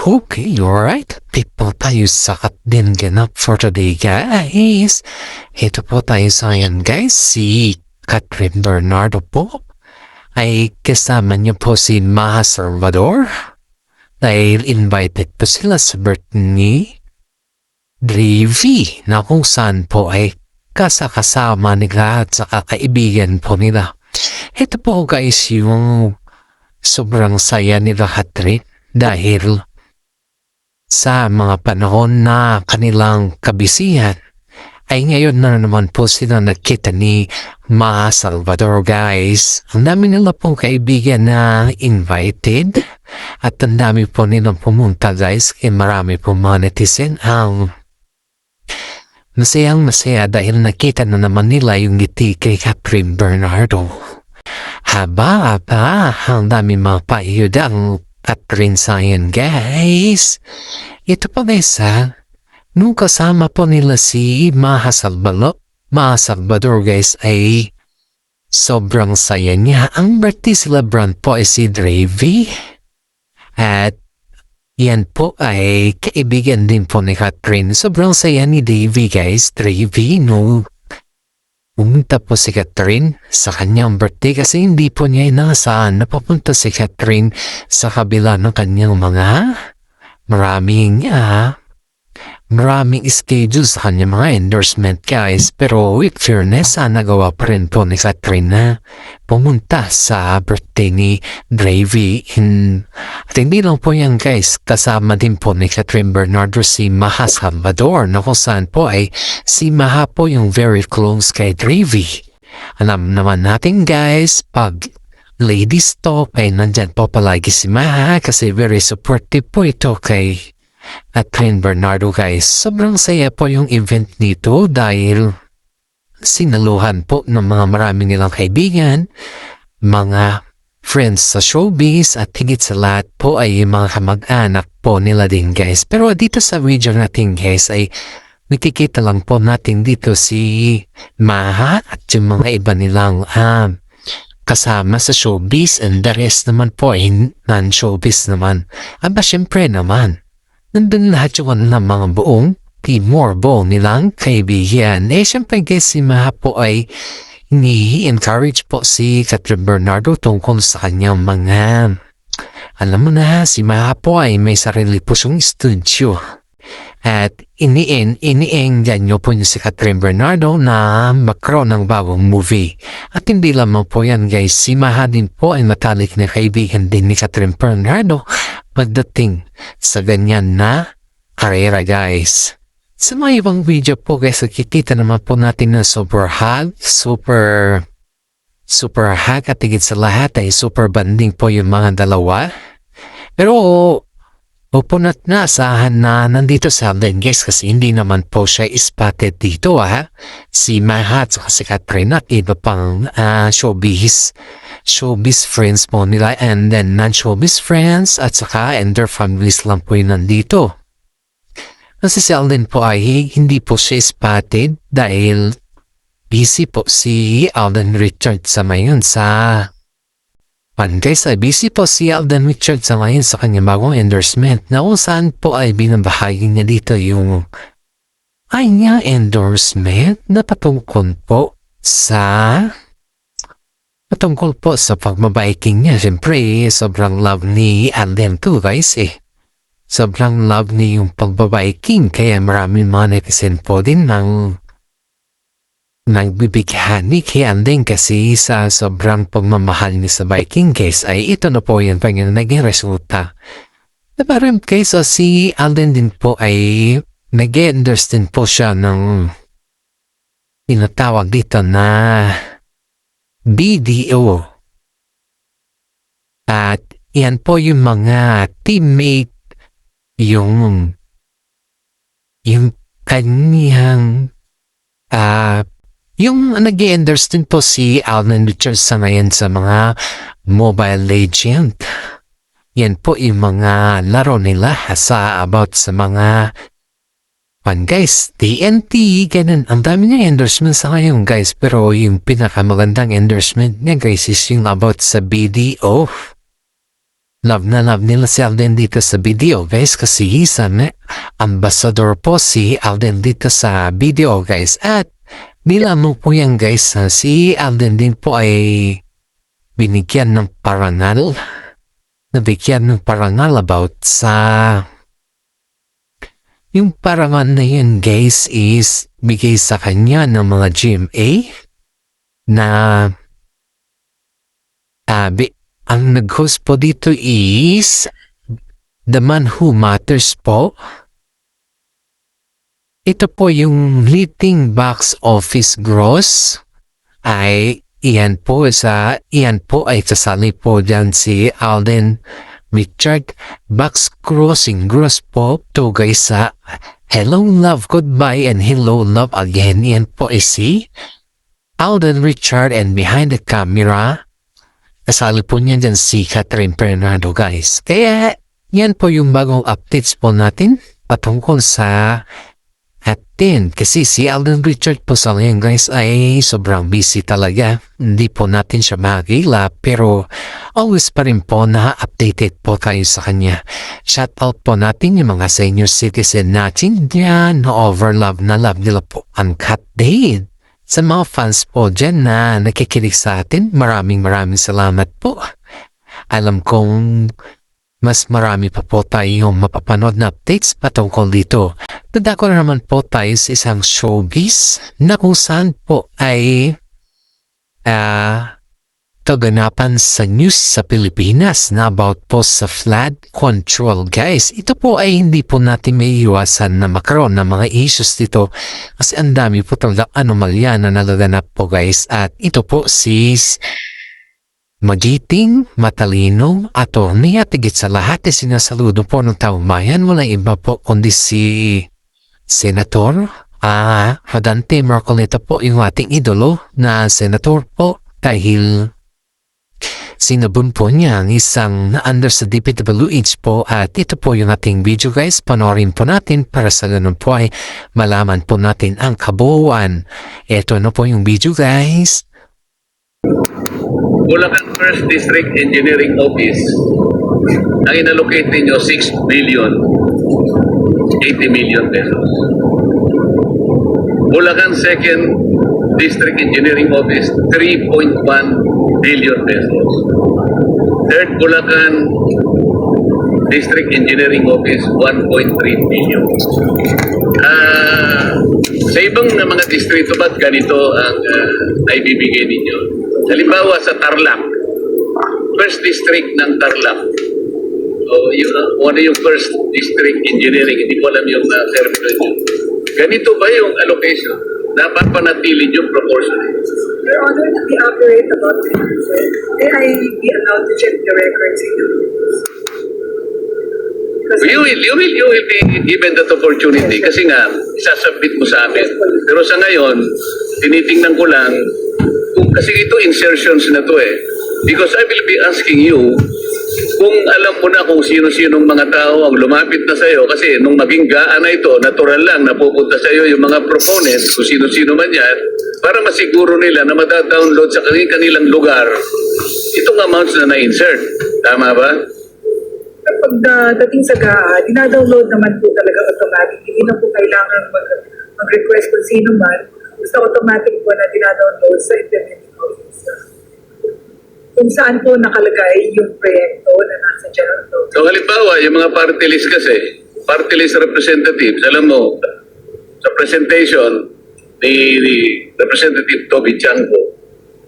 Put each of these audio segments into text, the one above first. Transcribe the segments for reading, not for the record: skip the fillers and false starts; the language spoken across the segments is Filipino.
Okay, alright. People tayo sakat din ganap for today, guys. Ito po tayo sa yan, guys. Si Catherine Bernardo po ay kasama niyo po si Maha Salvador dahil invited po sila sa birthday ni Davey na kung saan po ay kasama nila at sa kakaibigan po nila. Ito po, guys, yung sobrang saya nila Catherine dahil sa mga panahon na kanilang kabisihan ay ngayon na naman po sila nagkita ni Maha Salvador, guys. Ang dami nila pong kaibigan na invited at ang dami po nilang pumunta, guys. Kaya marami po mga netizen ang masayang-masaya dahil nakita na naman nila yung ngiti kay Catherine Bernardo. Haba, ang dami mga paiyudang Catherine Sayan, guys. Ito po, guys, nung kasama po nila si Maha Salvador, guys, ay sobrang saya niya. Ang birthday celebrant po ay si Davey. At yan po ay kaibigan din po ni Catherine. Sobrang saya ni Davey, guys. Davey, no? Pumunta po si Catherine sa kanyang birthday kasi hindi po niya inaasahan na papunta si Catherine sa kabila ng kanyang mga maraming schedules sa kanyang mga endorsement, guys. Pero with fairness, nagawa pa rin po ni Catherine na pumunta sa birthday ni Davey. At hindi lang po yan, guys. Kasama din po ni Catherine Bernardo si Maha Salvador na kung saan po ay si Maha po yung very close kay Davey. Alam naman natin, guys, pag ladies talk ay nandyan po palagi si Maha kasi very supportive po ito kay Catherine Bernardo, guys. Sobrang saya po yung event nito dahil sinaluhan po ng mga marami nilang kaibigan, mga friends sa showbiz at higit sa lahat po ay mga kamag-anak po nila din, guys. Pero dito sa video natin, guys, ay nakikita lang po natin dito si Maha at yung mga iba nilang kasama sa showbiz and the rest naman po ay non-showbiz naman. Aba, syempre naman, nandun lahat yung ng mga buong team or buong nilang kaibigan. Syempre, guys, si Maha po ay ini-encourage po si Catherine Bernardo tungkol sa kanyang mga, alam mo na, si Maha po ay may sarili po siyang studio. At inienggan nyo po si Catherine Bernardo na magkaroon ng bagong movie. At hindi lamang po yan, guys. Si Maha din po ay matalik na kaibigan din ni Catherine Bernardo pagdating sa ganyan na karera, guys. Sa mga ibang video po, guys, nakikita naman po natin na super hug at higit sa lahat ay super banding po yung mga dalawa. Pero upunat na asahan na nandito sa atin, guys, kasi hindi naman po siya spotted dito, si Maha at si Catherine at iba pang showbiz friends po nila and then non-showbiz friends at saka and their families lang po yung nandito. Kasi si Alden po ay hindi po siya spotted dahil busy po si Alden Richards sa ngayon sa guys, ay busy po si Alden Richards sa ngayon sa kanyang bagong endorsement na kung saan po ay binabahagi niya dito yung kanyang endorsement na patungkol po sa pagbabiking niya. Siyempre, sobrang love ni Alden too, guys, sobrang love niya yung pagbabiking kaya maraming mga netizen po din ng nagbibighani kay Alden kasi sa sobrang pagmamahal niya sa biking, guys, ay ito na po yung naging resulta. Parang guys, si Alden din po ay nag-endorse din po siya ng tinatawag dito na BDO. At yan po yung mga teammate yung kanyang yung nag-endorse din po si Alden Richards sa ngayon sa mga Mobile Legend. Yan po yung mga laro nila about sa mga guys, TNT, ganun. Ang dami niya endorsement sa ngayon, guys. Pero yung pinakamagandang endorsement niya, guys, is yung about sa BDO. love na love nila si Alden dito sa video guys kasi isang ambassador po si Alden dito sa video guys at bilang mo po yan guys si Alden din po ay binigyan ng parangal about sa yung parangal na yun guys is bigay sa kanya ng mga GMA na ang nag-host po dito is The Man Who Matters po. Ito po yung leading box office gross ay iyan po ay sasali po dyan si Alden Richard. Box crossing gross po to guys sa Hello Love Goodbye and Hello Love Again. Iyan po ay si Alden Richard and behind the camera kasali po niya dyan si Catherine Bernardo guys. Kaya yan po yung bagong updates po natin patungkol sa atin. Kasi si Alden Richard po sa ngayon guys ay sobrang busy talaga. Hindi po natin siya makikila pero always pa rin po na updated po kayo sa kanya. Shout out po natin yung mga senior citizen natin dyan na overlove na love nila po ang Cat Date. Sa mga fans po dyan na nakikinig sa atin, maraming salamat po. Alam kong mas marami pa po tayong mapapanood na updates patungkol dito. Dadako na naman po tayo sa isang showbiz na kung saan po ay kaganapan sa news sa Pilipinas na about po sa flood control guys. Ito po ay hindi po natin may iwasan na makaroon ng mga issues dito kasi ang dami po talaga anomalya na nagaganap po guys at ito po sis magiting, matalino, attorney at higit sa lahat ay sinasaludo po ng taong bayan. Wala iba po kundi si Senator Rodante Marcoleta po yung ating idolo na senator po dahil sinabun po niya ang isang na-under sa DPWH po at ito po yung ating video guys. Panoorin po natin para sa ganun po ay malaman po natin ang kabuuan. Ito na po yung video guys. Bulacan First District Engineering Office, ang inallocate ninyo 6 billion 80 million pesos. Bulacan Second District Engineering Office, 3.1 billion pesos. Third Bulacan District Engineering Office, 1.3 billion. Sa ibang na mga distrito ba't ganito ang naibibigay ninyo? Halimbawa sa Tarlac, First District ng Tarlac. Ano yung First District Engineering? Hindi ko alam yung term yun. Ganito ba yung allocation? Napapanatili yung proportion? Your Honor, we operate about 3%. May I be allowed to check the records in the You will be given that opportunity kasi nga, isasubmit mo sa amin. Pero sa ngayon, tinitingnan ko lang, kasi ito insertions na to eh. Because I will be asking you, kung alam mo na kung sino-sinong mga tao ang lumapit na sa'yo, kasi nung maging gaan na ito, natural lang, napupunta sa'yo yung mga proponents, kung sino-sino man yan, para masiguro nila na madadownload sa kanilang lugar, itong amounts na na-insert. Tama ba? Kapag dating sa GAA, dinadownload naman po talaga automatic. Hindi na po kailangan mag-request kung sino man. Basta automatic po na dinadownload sa implementing officer. Kung saan po nakalagay yung proyekto na nasa general law. So halimbawa, yung mga party list kasi, party list representatives, alam mo, sa presentation ni Representative Toby Chanco,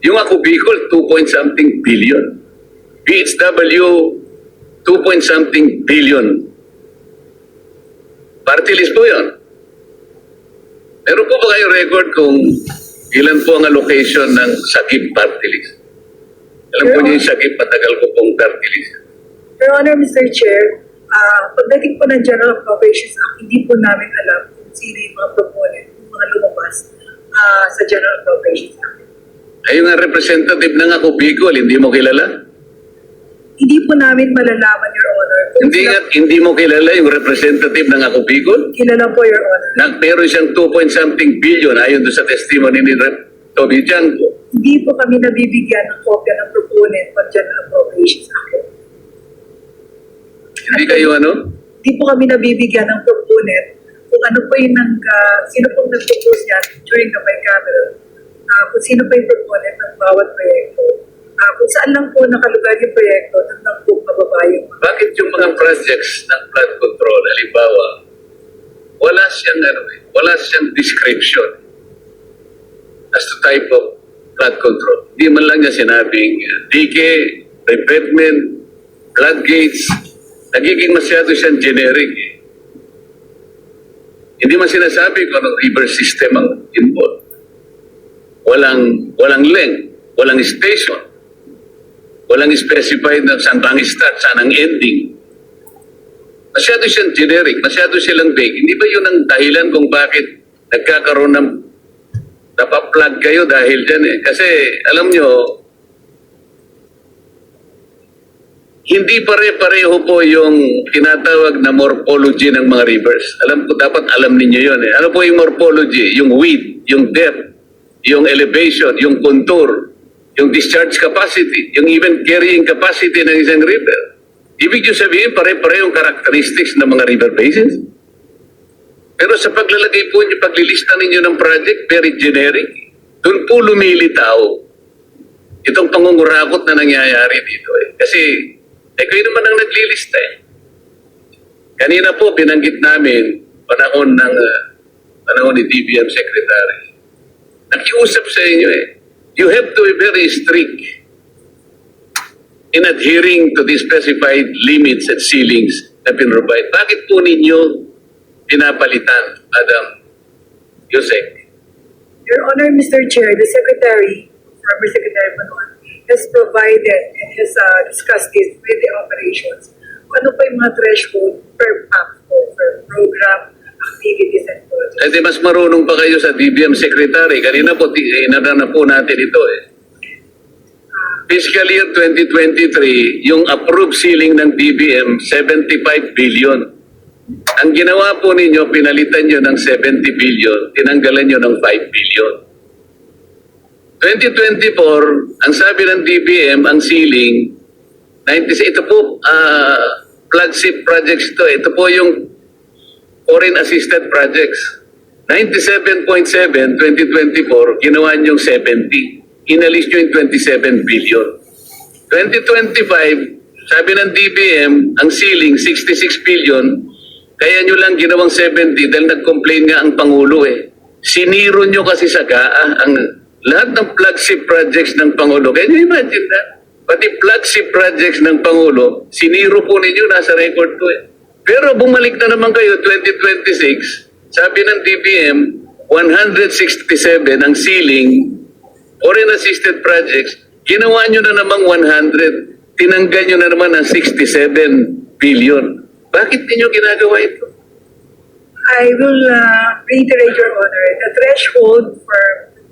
yung ako Bicol, 2-point-something billion. PHW, 2-point-something billion. Party list po yun. Meron po ba kayong record kung ilan po ang allocation ng Sagip party list? Alam po niyo yung Sagip, matagal ko pong party list. Your Honor, Mr. Chair, pagdating po ng General Appropriations Act, hindi po namin alam kung sino yung mga proponent, yung mga lumabas sa General Appropriations Act. Ay, yung representative ng ako Bicol, hindi mo kilala? Hindi po namin malalaman, Your Honor. Hindi mo kilala yung representative ng ako Bicol? Kilala po, Your Honor. Meron siyang 2-point-something billion ayon doon sa testimony ni Toby Chanco. Hindi po kami nabibigyan ng kopya ng proponent pag General Appropriations Act. Hindi kayo ano? Di po kami nabibigyan ng proponent kung ano po yung sino pong nag-propose niya during the bicameral, kung sino pa yung proponent ng bawat proyekto. Kung saan lang po nakalugar yung proyekto, nang po mababa yung Bakit yung mga projects ng flood control, halimbawa, wala siyang description as to type of flood control. Hindi man lang niya sinabing dike, revetment, floodgates, nagiging masyado siyang generic. Hindi man sinasabi kung anong river system ang involved. Walang length, walang station, walang specified na saan bang start, saan ang ending. Masyado siyang generic, masyado silang vague. Hindi ba yun ang dahilan kung bakit nagkakaroon ng napaplug kayo dahil dyan eh? Kasi alam nyo, hindi pare-pareho po yung tinatawag na morphology ng mga rivers. Alam ko, dapat alam ninyo yun eh. Ano po yung morphology? Yung width, yung depth, yung elevation, yung contour, yung discharge capacity, yung even carrying capacity ng isang river. Ibig nyo sabihin, pare-parehong characteristics ng mga river basins. Pero sa paglalagay po nyo, paglilista ninyo ng project, very generic. Doon po lumilitaw itong pangungurakot na nangyayari dito eh. Kasi, kayo naman ang naglilista eh. Kanina po, binanggit namin, panahon ni DBM Secretary. Nakiusap sa inyo eh. You have to be very strict in adhering to the specified limits and ceilings na pinrovide. Bakit po ninyo pinapalitan, Madam Yusek? Your Honor, Mr. Chair, the Secretary, former Secretary Manuel, has provided and has discussed this with the operations. Ano pa yung mga threshold per PAC per program, activities, and projects? Kasi mas marunong pa kayo sa DBM Secretary. Kanina po, inadana po natin ito eh. Fiscal year 2023, yung approved ceiling ng DBM, 75 billion. Ang ginawa po ninyo, pinalitan nyo ng 70 billion, tinanggalan nyo ng 5 billion. 2024, ang sabi ng DBM, ang ceiling, 96, ito po, flagship projects ito. Ito po yung foreign assisted projects. 97.7, 2024, ginawa nyo 70. Inalis nyo yung 27 billion. 2025, sabi ng DBM, ang ceiling, 66 billion, kaya nyo lang ginawang 70 dahil nag-complain nga ang Pangulo eh. Siniro nyo kasi sa GAA ang lahat ng flagship projects ng Pangulo. Can you imagine that? Pati flagship projects ng Pangulo, siniro po ninyo, nasa record po eh. Pero bumalik na naman kayo, 2026, sabi ng DBM, 167 ang ceiling, foreign assisted projects, ginawa nyo na namang 100, tinanggal nyo na naman ang 67 billion. Bakit niyo ginagawa ito? I will reiterate, Your Honor, the threshold for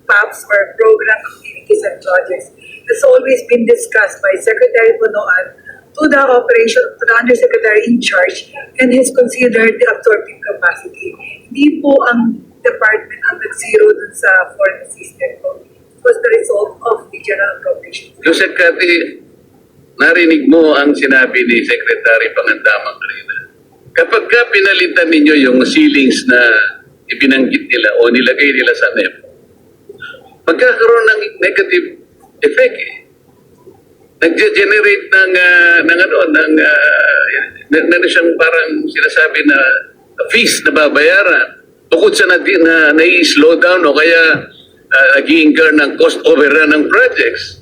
PAPs or program activities and projects has always been discussed by Secretary Bonoan to the Undersecretary in charge and has considered the absorptive capacity. Hindi po ang department ang nag-zero dun sa foreign assistant po. It was the result of the general appropriation. Joseph Cathy, narinig mo ang sinabi ni Secretary Pangandaman kanina. Kapag ka pinalitan ninyo yung ceilings na ibinanggit nila o nilagay nila sa NEP, magkakaroon ng negative effect eh. Nag-generate ng siyang parang sinasabi na fees na babayaran. Bukod sa nai-slow down o kaya nag-i-incur ng cost overrun ng projects.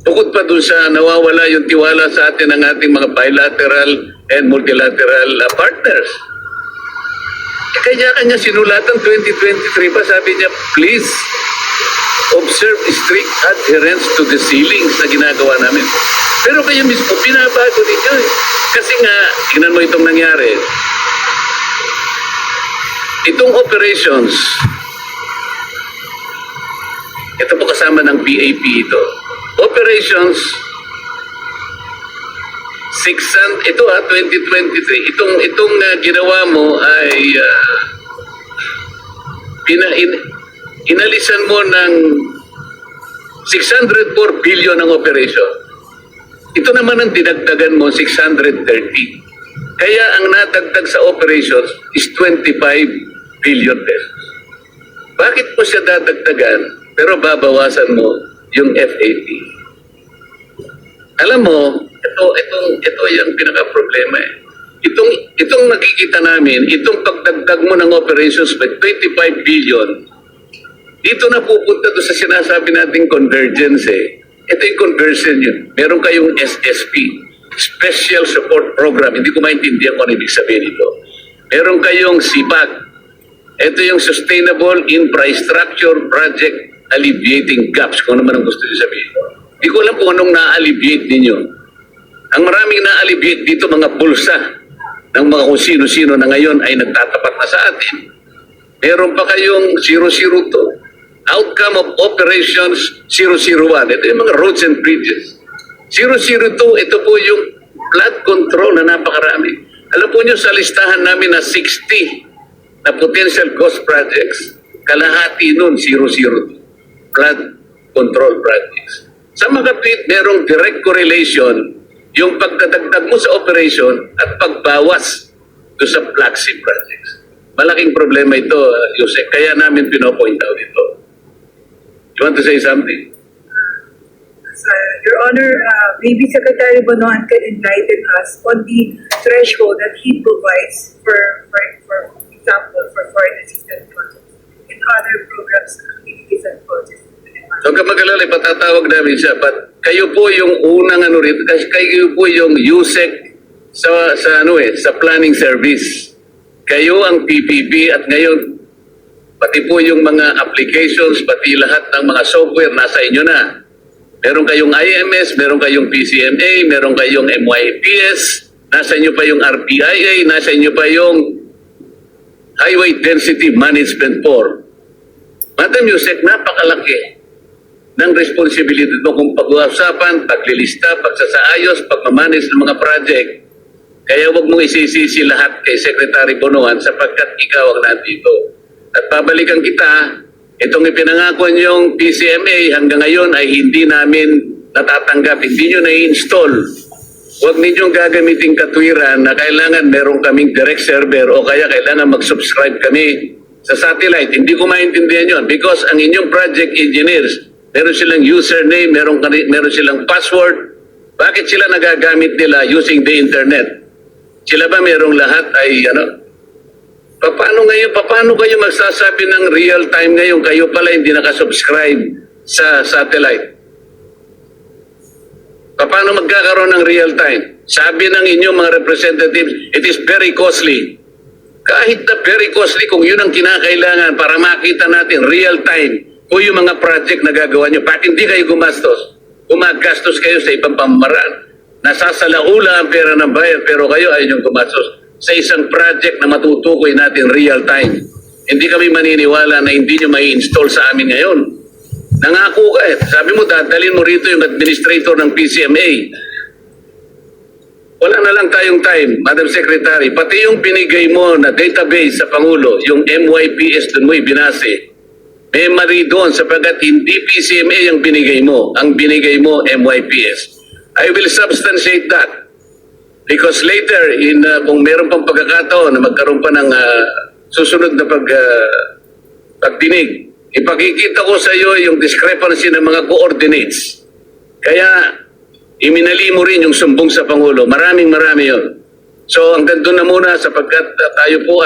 Bukod pa dun sa nawawala yung tiwala sa atin ng ating mga bilateral and multilateral partners. Kanya-kanya sinulatan 2023 pa, sabi niya, please observe strict adherence to the ceilings na ginagawa namin. Pero kayo mismo, pinabago ninyo eh. Kasi nga, tingnan mo itong nangyari. Itong operations, ito po kasama ng PAP ito. Operations 2023. Itong ginawa mo ay inalisan mo ng 604 billion ang operation. Ito naman ang dinagdagan mo 630. Kaya ang nadagdag sa operations is 25 billion pesos. Bakit mo siya dadagdagan pero babawasan mo yung FAT? Alam mo, ito yung pinaka-problema eh. Itong nakikita namin, itong pagdagdag mo ng operations by 25 billion, dito na pupunta to sa sinasabi nating convergence eh. Ito yung conversion yun. Meron kayong SSP, Special Support Program. Hindi ko maintindihan kung ano ibig sabihin ito. Meron kayong SIPAG. Ito yung Sustainable Infrastructure Project Alleviating Gaps. Kung ano man ang gusto niyo sabihin. Hindi ko alam kung anong na-alleviate ninyo. Ang maraming na-alleviate dito, mga bulsa ng mga kung sino-sino na ngayon ay nagtatapat na sa atin. Meron pa kayong 002. Outcome of Operations 001. Ito yung mga roads and bridges. 002, ito po yung flood control na napakarami. Alam po nyo, sa listahan namin na 60 na potential cost projects, kalahati nun 002. Flood control projects. Sa mga tweet, merong direct correlation yung pagdadagdag mo sa operation at pagbawas do sa flagship projects. Malaking problema ito, Yusek. Kaya namin pinopoint out ito. You want to say something? Your Honor, maybe Secretary Bonoan can enlighten us on the threshold that he provides for example, for foreign assistance projects and other programs, activities, and projects. So kapag alala, patatawag namin siya. But kayo po yung unang rito, kasi kayo po yung USEC sa planning service. Kayo ang PPP at ngayon, pati po yung mga applications, pati lahat ng mga software nasa inyo na. Meron kayong IMS, meron kayong PCMA, meron kayong MYPS, nasa inyo pa yung RPIA, nasa inyo pa yung Highway Density Management Board. Madam Yusek, napakalaki ng responsibility mo kung pag-uusapan, paglilista, pagsasaayos, pagmamanage ng mga project. Kaya huwag mong isisisi lahat kay Secretary Bonoan sapagkat ikaw ang nandito. At babalikan kita, itong ipinangako niyong PCMA hanggang ngayon ay hindi namin natatanggap, hindi nyo na-install. Huwag ninyong gagamitin katwiran na kailangan meron kaming direct server o kaya kailangan mag-subscribe kami sa satellite. Hindi ko maintindihan yun because ang inyong project engineers, meron silang username, meron silang password. Bakit sila nagagamit nila using the internet? Sila ba merong lahat ay Paano kayo magsasabi ng real time ngayon? Kayo pala hindi nakasubscribe sa satellite. Paano magkakaroon ng real time? Sabi ng inyong mga representatives, it is very costly. Kahit na very costly, kung yun ang kinakailangan para makita natin real time kung yung mga project na gagawa nyo, bakit hindi kayo gumastos? Gumagastos kayo sa ibang pamamaraan. Nasasalaula ang pera ng bayan, pero kayo ay yung gumastos sa isang project na matutukoy natin real time. Hindi kami maniniwala na hindi nyo may install sa amin ngayon. Nangako ka eh. Sabi mo, dadalhin mo rito yung administrator ng PCMA. Wala na lang tayong time, Madam Secretary. Pati yung binigay mo na database sa Pangulo, yung MYPS doon mo ibinase. May mali doon sapagkat hindi PCMA ang binigay mo. Ang binigay mo, MYPS. I will substantiate that. Because later, kung meron pang pagkakataon na magkaroon pa ng susunod na pagdinig, ipakikita ko sa iyo yung discrepancy ng mga coordinates. Kaya, iminali mo rin yung sumbong sa Pangulo. Maraming yun. So, hanggang doon na muna sapagkat tayo po